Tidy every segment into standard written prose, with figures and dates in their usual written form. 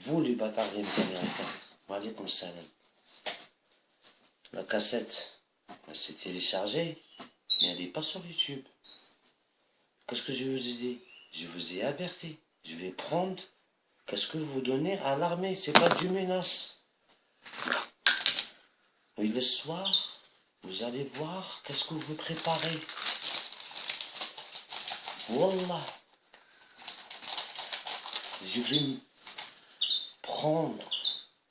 vous les bâtards les américains, maaleykoum salam. La cassette, elle s'est téléchargée, mais elle n'est pas sur YouTube. Qu'est-ce que je vous ai dit? Je vous ai averti. Je vais prendre, qu'est-ce que vous donnez à l'armée? C'est pas du menace. Et le soir, vous allez voir, qu'est-ce que vous préparez? Wallah. Je vais prendre,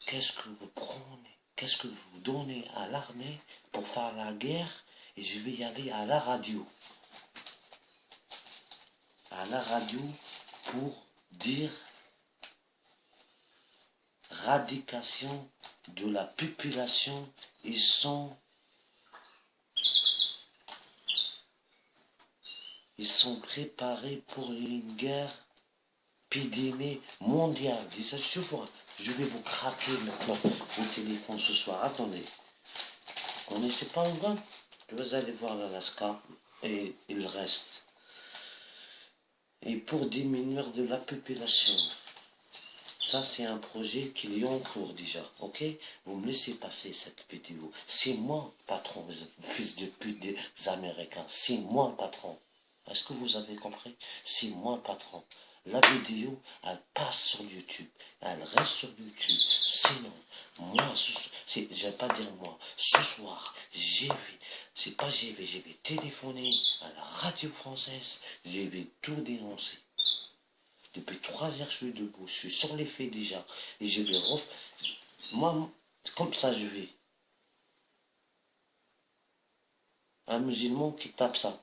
qu'est-ce que vous prenez? Qu'est-ce que vous donnez à l'armée pour faire la guerre? Et je vais y aller à la radio. À la radio pour dire radication de la population. Ils sont préparés pour une guerre épidémie mondiale. Je vais vous craquer maintenant au téléphone ce soir. Attendez. Vous connaissez pas un gars? Vous allez voir l'Alaska et il reste. Et pour diminuer de la population. Ça, c'est un projet qui est en cours déjà, ok? Vous me laissez passer cette vidéo. C'est moi le patron, fils de pute des Américains. C'est moi le patron. Est-ce que vous avez compris? C'est moi le patron. La vidéo, elle passe sur YouTube. Elle reste sur YouTube. Sinon, moi, je vais pas dire moi. Ce soir, j'ai téléphoné à la radio française. J'ai vais tout dénoncer. Depuis 3 heures, je suis debout. Je suis sur les faits déjà. Et je vais moi, comme ça, je vais. Un musulman qui tape ça.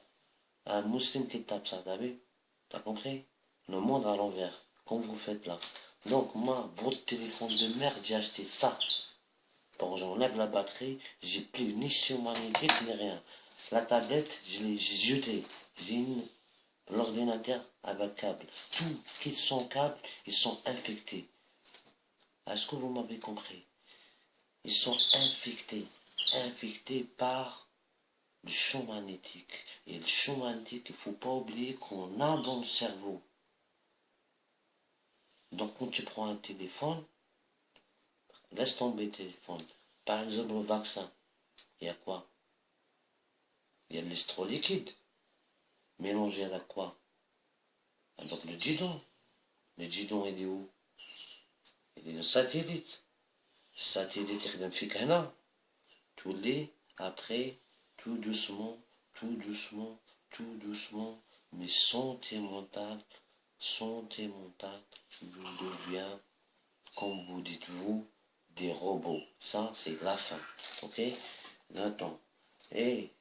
Un musulman qui tape ça. T'as vu? T'as compris? Le monde à l'envers. Comme vous faites là. Donc, moi, votre téléphone de merde, j'ai acheté ça. Bon, j'enlève la batterie. J'ai plus ni chez magnétique ni rien. La tablette, j'ai jeté. J'ai l'ordinateur avec câble. Tout qui sont câbles, ils sont infectés. Est-ce que vous m'avez compris? Ils sont infectés par le champ magnétique. Et le champ magnétique, il ne faut pas oublier qu'on a dans le cerveau. Donc quand tu prends un téléphone, laisse tomber le téléphone. Par exemple, le vaccin, il y a quoi? Il y a de l'estroliquide. Mélangé avec quoi? Avec le guidon. Le guidon, il est où? Il est le satellite. Le satellite, il est là. Tous les, après, tout doucement, mais santé mentale, tu deviens, comme vous dites vous, des robots. Ça, c'est la fin. Ok? Attends. Et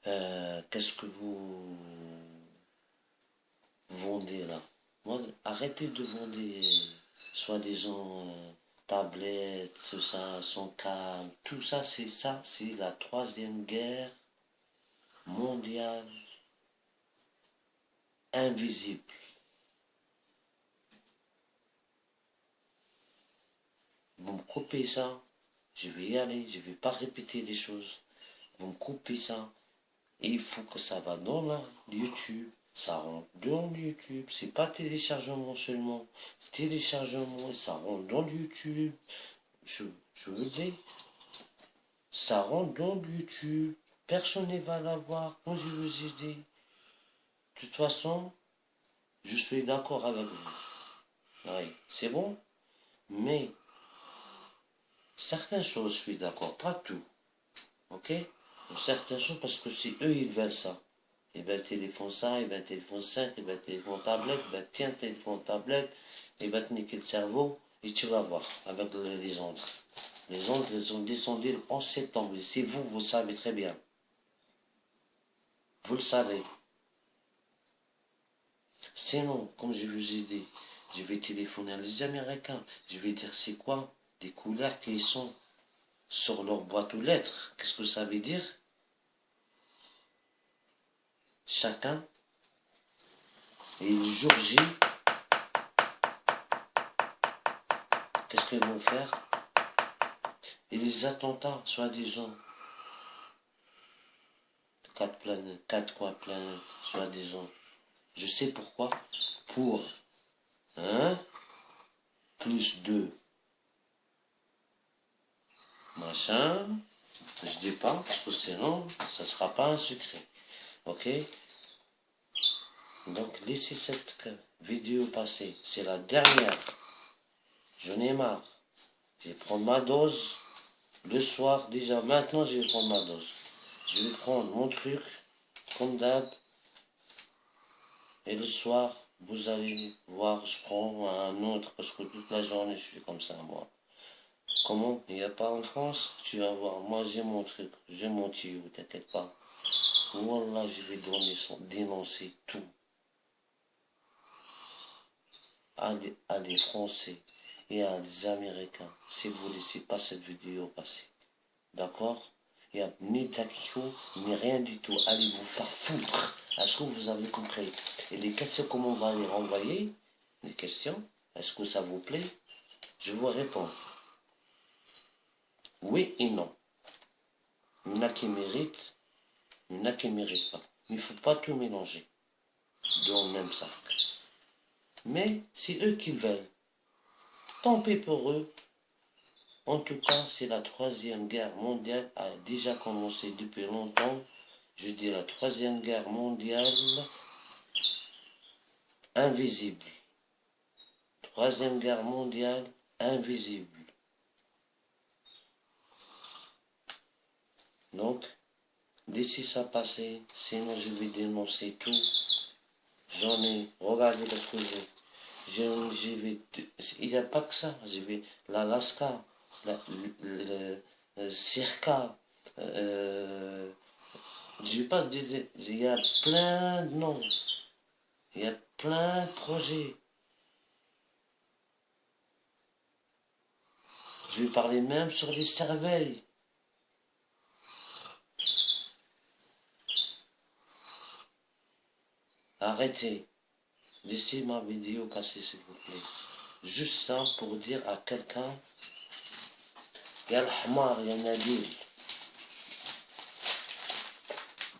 qu'est-ce que vous vendez là? Moi, arrêtez de vendre soi-disant tablettes, tout ça, son câble, tout ça, c'est la 3e guerre mondiale invisible. Vous me coupez ça, je vais y aller, je ne vais pas répéter les choses. Vous me coupez ça, et il faut que ça va dans la YouTube. Ça rentre dans YouTube, c'est pas téléchargement seulement, téléchargement, ça rentre dans YouTube. Je vous le dis, ça rentre dans YouTube, personne ne va l'avoir, quand je vous ai dit. De toute façon, je suis d'accord avec vous. Oui, c'est bon, mais certaines choses, je suis d'accord, pas tout. Ok? Certaines choses, parce que c'est eux, ils veulent ça. Ils veulent téléphone ça, ils veulent téléphone 5, ils veulent téléphone tablette, ils veulent tiens, téléphone tablette, ils veulent te niquer le cerveau, et tu vas voir, avec les ondes. Les ondes, elles ont descendu en septembre. Et c'est vous, vous savez très bien. Vous le savez. Sinon, comme je vous ai dit, je vais téléphoner à les Américains. Je vais dire c'est quoi les couleurs qui sont sur leur boîte aux lettres. Qu'est-ce que ça veut dire? Chacun. Et le jour J, qu'est-ce qu'ils vont faire? Et les attentats, soi-disant, 4 planètes, 4 coins planètes, soi-disant. Je sais pourquoi. Pour Hein? Plus 2. Machin. Je dis pas, parce que sinon, ça sera pas un secret. Ok? Donc, laissez cette vidéo passer. C'est la dernière. J'en ai marre. Je vais prendre ma dose. Le soir, déjà, maintenant, je vais prendre ma dose. Je vais prendre mon truc, comme d'hab. Et le soir, vous allez voir, je prends un autre, parce que toute la journée, je suis comme ça, moi. Comment? Il n'y a pas en France? Tu vas voir. Moi, j'ai mon truc. J'ai mon tuyau, t'inquiète pas. Wallah, je vais dénoncer tout. À les Français et à les Américains, si vous ne laissez pas cette vidéo passer. D'accord? Il n'y a ni d'action, ni rien du tout. Allez vous faire foutre. Est-ce que vous avez compris? Et les questions, comment on va les renvoyer? Les questions, est-ce que ça vous plaît? Je vous réponds. Oui et non. Il y en a qui méritent, il y en a qui ne méritent pas. Mais il ne faut pas tout mélanger dans le même sac. Mais c'est eux qui veulent. Tant pis pour eux. En tout cas, c'est la troisième guerre mondiale a déjà commencé depuis longtemps. Je dis la troisième guerre mondiale invisible. Troisième guerre mondiale invisible. Donc, laissez ça passer, sinon je vais dénoncer tout. J'en ai, regardez ce que il n'y a pas que ça. J'ai vu l'Alaska, le Circa, je vais pas dire, il y a plein de noms, il y a plein de projets. Je vais parler même sur les cerveilles. Arrêtez. Laissez ma vidéo passer, s'il vous plaît. Juste ça pour dire à quelqu'un, يا الحمار يا نبيل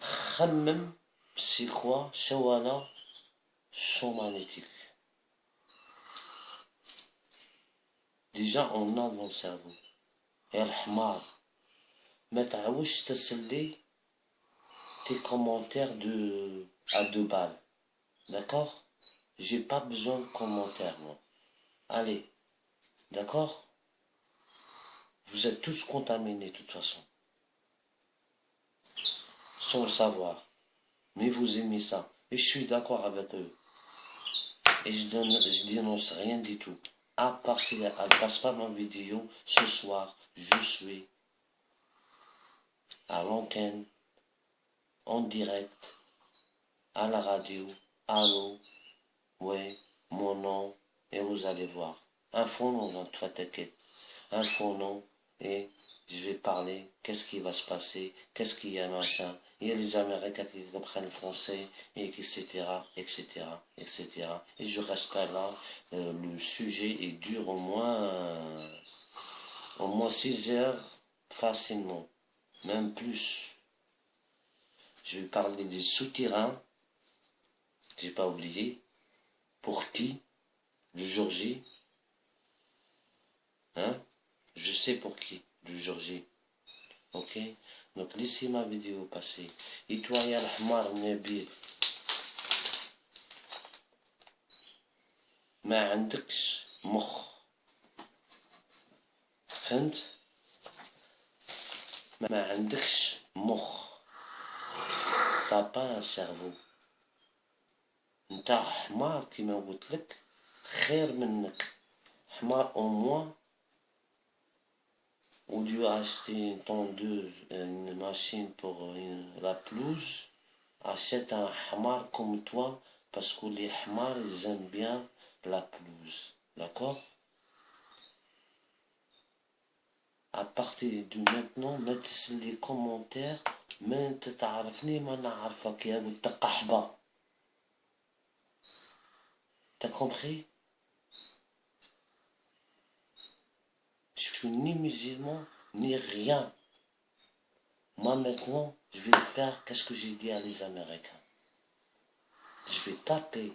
خمم c'est quoi شوانا champ magnétique. Déjà on a dans le cerveau. يا الحمار ما تعاودش تسلي tes commentaires à 2 balles. D'accord? J'ai pas besoin de commentaires, moi. Allez. D'accord? Vous êtes tous contaminés, de toute façon. Sans le savoir. Mais vous aimez ça. Et je suis d'accord avec eux. Et je dénonce rien du tout. À part si elle ne passe pas ma vidéo, ce soir, je suis à l'antenne, en direct, à la radio. Allô? Ouais, mon nom. Et vous allez voir. Un faux nom, toi t'inquiète. Un faux nom. Et je vais parler, qu'est-ce qui va se passer, qu'est-ce qu'il y a machin. Il y a les Américains qui comprennent le français, et etc., etc., etc. Et je reste pas là. Le sujet est dur au moins 6 heures facilement, même plus. Je vais parler des souterrains, j'ai pas oublié. Pour qui? Le jour J. Hein? Je sais pour qui, le jour J. Ok? Donc laissez ma vidéo passer. Et toi, ya الحمار نبيل ما عندكش مخ. فهمت؟ ما عندكش مخ. T'as pas un cerveau. نتا حمار كيما قلت لك خير منك. حمار au moins. Au lieu d'acheter une tondeuse, une machine pour la pelouse, achète un hamar comme toi, parce que les hamars, ils aiment bien la pelouse. D'accord? À partir de maintenant, mettez les commentaires, mais تعرفني ما نعرفك يا والتقحبة. T'as compris? Je suis ni musulman, ni rien. Moi maintenant, je vais faire qu'est-ce que j'ai dit à les Américains. Je vais taper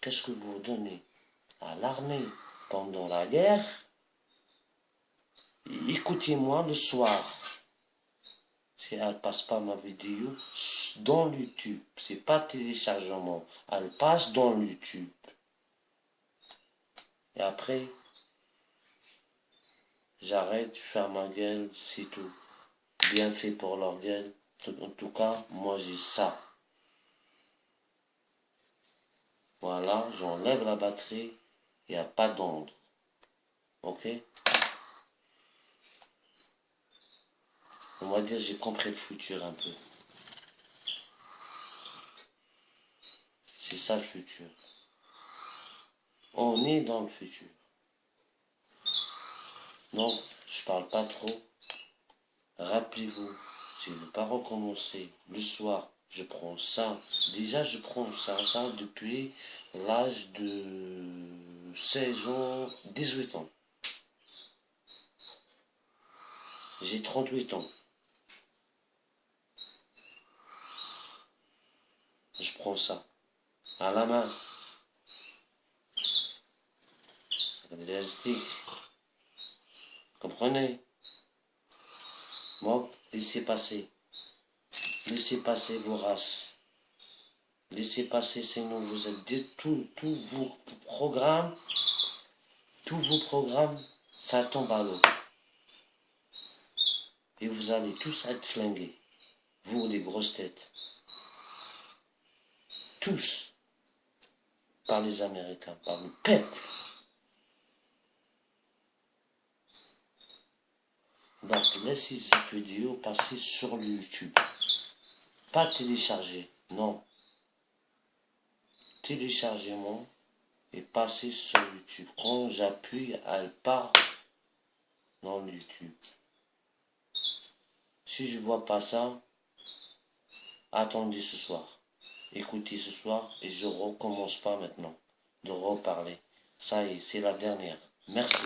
qu'est-ce que vous donnez. à l'armée pendant la guerre, écoutez-moi le soir. Si elle passe pas ma vidéo dans YouTube, c'est pas téléchargement, elle passe dans YouTube. Et après, j'arrête de faire ma gueule, c'est tout. Bien fait pour leur gueule. En tout cas, moi j'ai ça. Voilà, j'enlève la batterie, il n'y a pas d'onde. Ok? On va dire j'ai compris le futur un peu. C'est ça le futur. On est dans le futur. Donc, je parle pas trop. Rappelez-vous, si je ne veux pas recommencer, le soir, je prends ça. Déjà, je prends ça depuis l'âge de 16 ans, 18 ans. J'ai 38 ans. Je prends ça à la main. Avec des élastiques. Comprenez? Moi, laissez passer. Laissez passer vos races. Laissez passer, sinon vous êtes tous vos programmes, ça tombe à l'eau. Et vous allez tous être flingués. Vous, les grosses têtes. Tous. Par les Américains, par le peuple. Donc, laissez cette vidéo passer sur le YouTube. Pas télécharger, non. Téléchargement et passer sur YouTube. Quand j'appuie, elle part dans le YouTube. Si je vois pas ça, attendez ce soir. Écoutez ce soir et je recommence pas maintenant de reparler. Ça y est, c'est la dernière. Merci.